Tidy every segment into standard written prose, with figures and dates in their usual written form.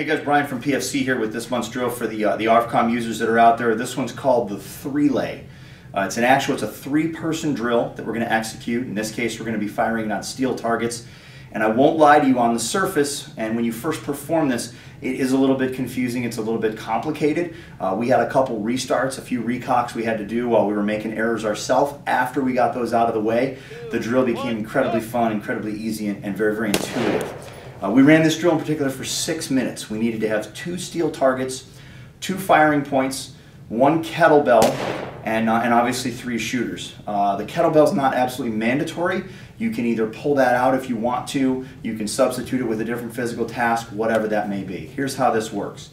Hey guys, Brian from PFC here with this month's drill for the ARFCOM users that are out there. This one's called the Threelay. It's a three-person drill that we're going to execute. In this case, we're going to be firing it on steel targets. And I won't lie to you, on the surface, and when you first perform this, it is a little bit confusing. It's a little bit complicated. We had a couple restarts, a few recocks we had to do while we were making errors ourselves. After we got those out of the way, the drill became incredibly fun, incredibly easy, and very, very intuitive. We ran this drill in particular for 6 minutes. We needed to have 2 steel targets, 2 firing points, 1 kettlebell, and obviously 3 shooters. The kettlebell is not absolutely mandatory. You can either pull that out if you want to, you can substitute it with a different physical task, whatever that may be. Here's how this works.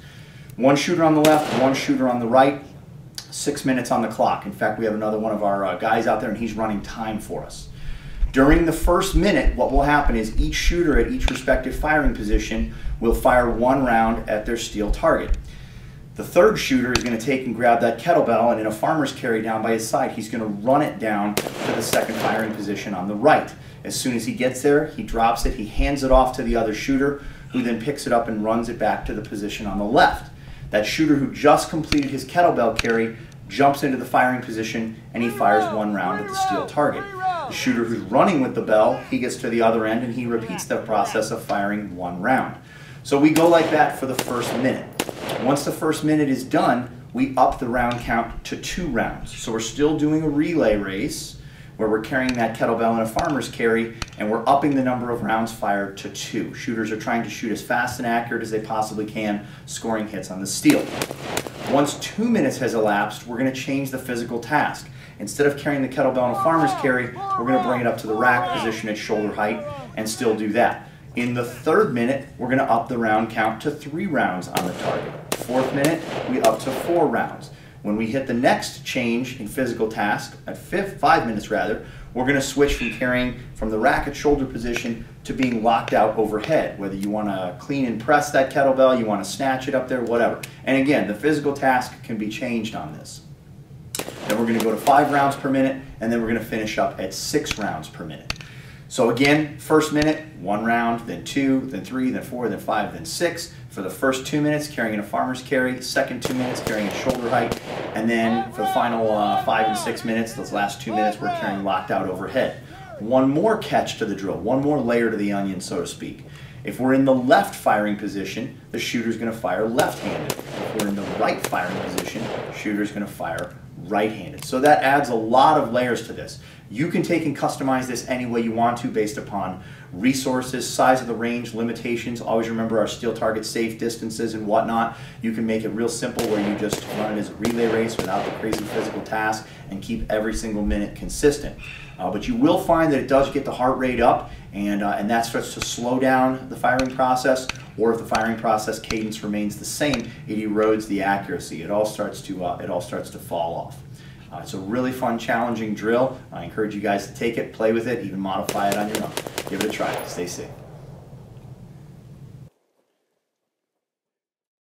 1 shooter on the left, 1 shooter on the right, 6 minutes on the clock. In fact, we have another one of our guys out there and he's running time for us. During the first minute, what will happen is each shooter at each respective firing position will fire 1 round at their steel target. The third shooter is going to take and grab that kettlebell, and in a farmer's carry down by his side, he's going to run it down to the second firing position on the right. As soon as he gets there, he drops it, he hands it off to the other shooter, who then picks it up and runs it back to the position on the left. That shooter who just completed his kettlebell carry jumps into the firing position and he fires 1 round at the steel target. The shooter who's running with the bell, he gets to the other end and he repeats the process of firing 1 round. So we go like that for the first minute. Once the first minute is done, we up the round count to 2 rounds. So we're still doing a relay race where we're carrying that kettlebell in a farmer's carry and we're upping the number of rounds fired to 2. Shooters are trying to shoot as fast and accurate as they possibly can, scoring hits on the steel. Once 2 minutes has elapsed, we're going to change the physical task. Instead of carrying the kettlebell in a farmer's carry, we're going to bring it up to the rack position at shoulder height and still do that. In the 3rd minute, we're going to up the round count to 3 rounds on the target. 4th minute, we up to 4 rounds. When we hit the next change in physical task, at 5 minutes rather, we're going to switch from carrying from the rack at shoulder position to being locked out overhead. Whether you want to clean and press that kettlebell, you want to snatch it up there, whatever. And again, the physical task can be changed on this. Then we're going to go to 5 rounds per minute, and then we're going to finish up at 6 rounds per minute. So again, first minute, 1 round, then 2, then 3, then 4, then 5, then 6. For the first 2 minutes, carrying in a farmer's carry. Second 2 minutes, carrying at shoulder height. And then for the final 5 and 6 minutes, those last 2 minutes, we're carrying locked out overhead. One more catch to the drill, one more layer to the onion, so to speak. If we're in the left firing position, the shooter's going to fire left-handed. If we're in the right firing position, the shooter's going to fire right-handed. So that adds a lot of layers to this. You can take and customize this any way you want to based upon resources, size of the range, limitations. Always remember our steel target safe distances and whatnot. You can make it real simple where you just run it as a relay race without the crazy physical task and keep every single minute consistent. But you will find that it does get the heart rate up, and that starts to slow down the firing process, or if the firing process cadence remains the same, it erodes the accuracy. It all starts to fall off. It's a really fun, challenging drill. I encourage you guys to take it, play with it, even modify it on your own. Give it a try. Stay safe.